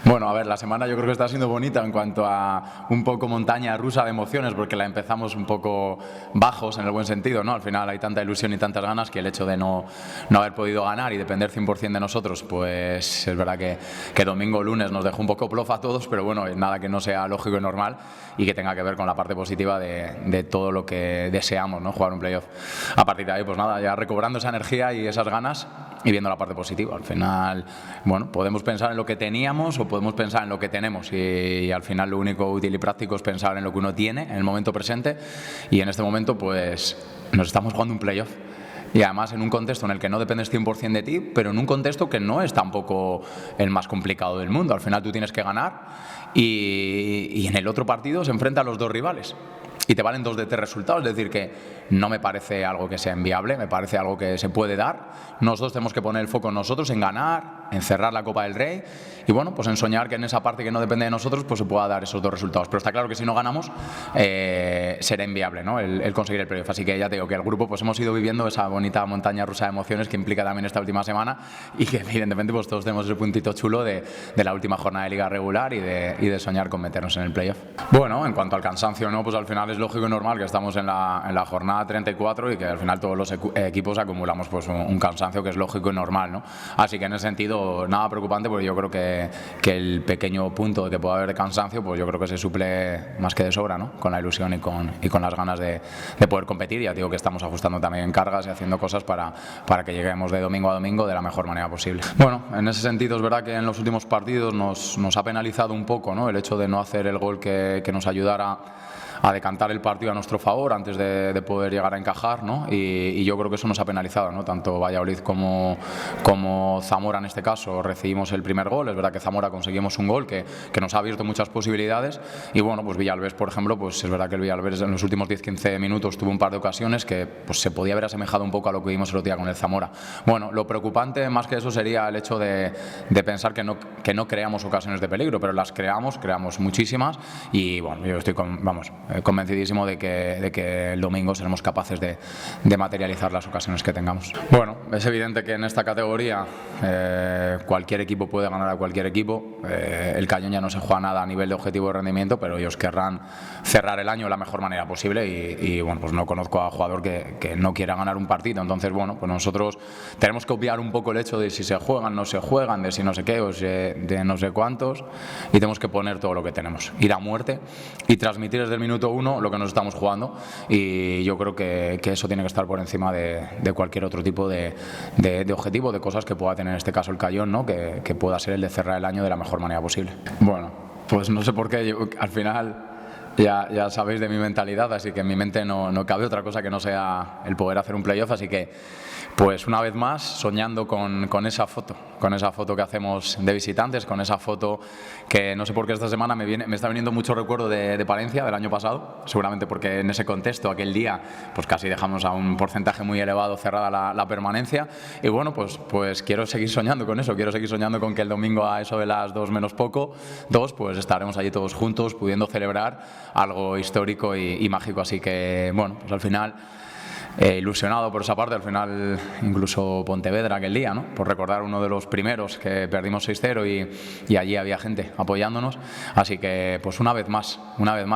Bueno, a ver, la semana yo creo que está siendo bonita en cuanto a un poco montaña rusa de emociones, porque la empezamos un poco bajos en el buen sentido, ¿no? Al final hay tanta ilusión y tantas ganas que el hecho de no haber podido ganar y depender 100% de nosotros, pues es verdad que domingo o lunes nos dejó un poco plof a todos, pero bueno, nada que no sea lógico y normal y que tenga que ver con la parte positiva de todo lo que deseamos, ¿no? Jugar un playoff. A partir de ahí, pues nada, ya recobrando esa energía y esas ganas y viendo la parte positiva. Al final, bueno, podemos pensar en lo que teníamos o podemos pensar en lo que tenemos y al final lo único útil y práctico es pensar en lo que uno tiene en el momento presente y en este momento pues nos estamos jugando un playoff. Y además en un contexto en el que no dependes 100% de ti, pero en un contexto que no es tampoco el más complicado del mundo. Al final tú tienes que ganar y en el otro partido se enfrentan los dos rivales. Y te valen 2 de 3 resultados, es decir, que no me parece algo que sea inviable, me parece algo que se puede dar. Nosotros tenemos que poner el foco en nosotros, en ganar, en cerrar la Copa del Rey y bueno, pues en soñar que en esa parte que no depende de nosotros, pues se pueda dar esos 2 resultados. Pero está claro que si no ganamos, será inviable, ¿no? el conseguir el playoff. Así que ya te digo que el grupo pues hemos ido viviendo esa bonita montaña rusa de emociones que implica también esta última semana y que evidentemente pues todos tenemos el puntito chulo de la última jornada de liga regular y de soñar con meternos en el playoff. Bueno, en cuanto al cansancio, ¿no? Pues al final es lógico y normal que estamos en la jornada 34 y que al final todos los equipos acumulamos pues un cansancio que es lógico y normal, ¿no? Así que en ese sentido nada preocupante porque yo creo que el pequeño punto que pueda haber de cansancio pues yo creo que se suple más que de sobra, ¿no? Con la ilusión y con las ganas de poder competir. Ya digo que estamos ajustando también cargas y haciendo cosas para que lleguemos de domingo a domingo de la mejor manera posible. Bueno, en ese sentido es verdad que en los últimos partidos nos ha penalizado un poco, ¿no? El hecho de no hacer el gol que nos ayudara a decantar el partido a nuestro favor antes de poder llegar a encajar, ¿no? Y yo creo que eso nos ha penalizado, ¿no? Tanto Valladolid como Zamora en este caso recibimos el primer gol. Es verdad que Zamora conseguimos un gol que nos ha abierto muchas posibilidades y bueno, pues Villalbés, por ejemplo, pues es verdad que el Villalbés en los últimos 10-15 minutos tuvo un par de ocasiones que pues se podía haber asemejado un poco a lo que vimos el otro día con el Zamora. Bueno, lo preocupante más que eso sería el hecho de pensar que no creamos ocasiones de peligro, pero las creamos muchísimas y bueno, yo estoy convencidísimo de que el domingo seremos capaces de materializar las ocasiones que tengamos. Bueno, es evidente que en esta categoría cualquier equipo puede ganar a cualquier equipo. El Cañón ya no se juega nada a nivel de objetivo de rendimiento, pero ellos querrán cerrar el año de la mejor manera posible y bueno, pues no conozco a jugador que no quiera ganar un partido. Entonces, bueno, pues nosotros tenemos que obviar un poco el hecho de si se juegan, no se juegan, de si no sé qué o de no sé cuántos y tenemos que poner todo lo que tenemos, ir a muerte y transmitir desde el minuto 1 lo que nos estamos jugando y yo creo que eso tiene que estar por encima de cualquier otro tipo de objetivo, de cosas que pueda tener en este caso el Cayón, ¿no? Que pueda ser el de cerrar el año de la mejor manera posible. Bueno, pues no sé por qué, al final ya sabéis de mi mentalidad, así que en mi mente no cabe otra cosa que no sea el poder hacer un playoff, así que pues una vez más soñando con esa foto que hacemos de visitantes, con esa foto que no sé por qué esta semana me está viniendo mucho recuerdo de Palencia del año pasado, seguramente porque en ese contexto aquel día pues casi dejamos a un porcentaje muy elevado cerrada la permanencia y bueno, pues quiero seguir soñando con eso, quiero seguir soñando con que el domingo a eso de las 2 menos poco, pues estaremos allí todos juntos pudiendo celebrar algo histórico y mágico, así que bueno, pues al final ilusionado por esa parte, al final incluso Pontevedra aquel día, ¿no? Por recordar uno de los primeros que perdimos 6-0 y allí había gente apoyándonos, así que pues una vez más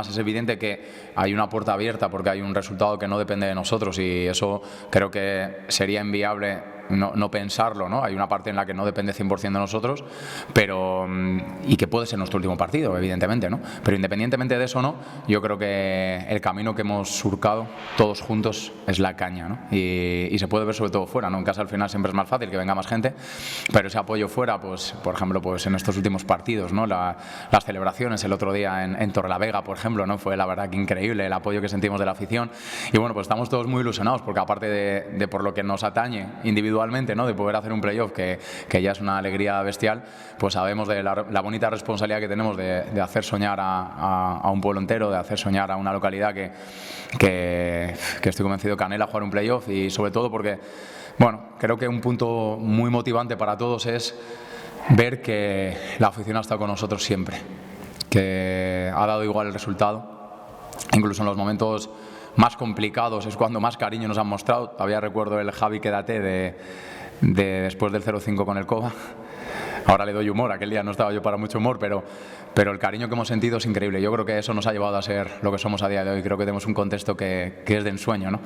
es evidente que hay una puerta abierta porque hay un resultado que no depende de nosotros y eso creo que sería inviable no pensarlo, ¿no? Hay una parte en la que no depende 100% de nosotros, pero y que puede ser nuestro último partido, evidentemente, ¿no? Pero independientemente de eso, ¿no? Yo creo que el camino que hemos surcado todos juntos es la caña, ¿no? Y se puede ver sobre todo fuera, ¿no? En casa al final siempre es más fácil que venga más gente, pero ese apoyo fuera, pues por ejemplo, pues en estos últimos partidos, ¿no? Las celebraciones el otro día en Torrelavega, por ejemplo, ¿no? Fue la verdad que increíble el apoyo que sentimos de la afición y bueno, pues estamos todos muy ilusionados porque aparte de por lo que nos atañe individualmente, ¿no? De poder hacer un playoff que ya es una alegría bestial, pues sabemos de la bonita responsabilidad que tenemos de hacer soñar a un pueblo entero, de hacer soñar a una localidad que estoy convencido que anhela jugar un playoff y sobre todo porque, bueno, creo que un punto muy motivante para todos es ver que la afición ha estado con nosotros siempre, que ha dado igual el resultado, incluso en los momentos más complicados es cuando más cariño nos han mostrado. Todavía recuerdo el Javi Quédate de después del 0-5 con el Cova. ahora le doy humor, aquel día no estaba yo para mucho humor, pero el cariño que hemos sentido es increíble. Yo creo que eso nos ha llevado a ser lo que somos a día de hoy. Creo que tenemos un contexto que es de ensueño, ¿no?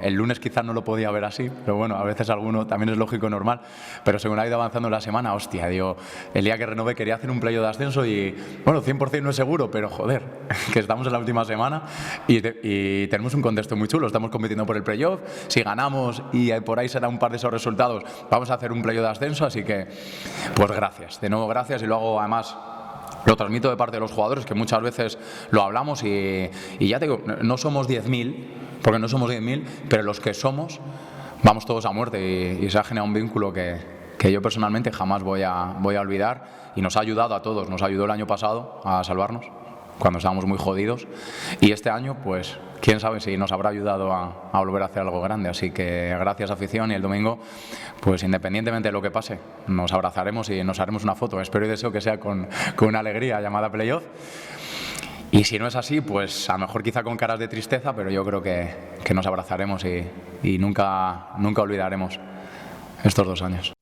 El lunes quizás no lo podía ver así, pero bueno, a veces alguno también es lógico y normal, pero según ha ido avanzando la semana, hostia, digo, el día que renové quería hacer un playoff de ascenso y, bueno, 100% no es seguro, pero joder, que estamos en la última semana y tenemos un contexto muy chulo. Estamos compitiendo por el playoff, si ganamos y por ahí será un par de esos resultados, vamos a hacer un playoff de ascenso, así que, pues gracias, de nuevo gracias, y luego además lo transmito de parte de los jugadores, que muchas veces lo hablamos y ya te digo, no somos 10.000, porque no somos 10.000, pero los que somos, vamos todos a muerte y se ha generado un vínculo que yo personalmente jamás voy a olvidar, y nos ha ayudado a todos. Nos ayudó el año pasado a salvarnos cuando estábamos muy jodidos, y este año, pues, quién sabe si nos habrá ayudado a volver a hacer algo grande. Así que gracias, afición, y el domingo, pues independientemente de lo que pase, nos abrazaremos y nos haremos una foto. Espero y deseo que sea con una alegría llamada playoff, y si no es así, pues a lo mejor quizá con caras de tristeza, pero yo creo que nos abrazaremos y nunca olvidaremos estos 2 años.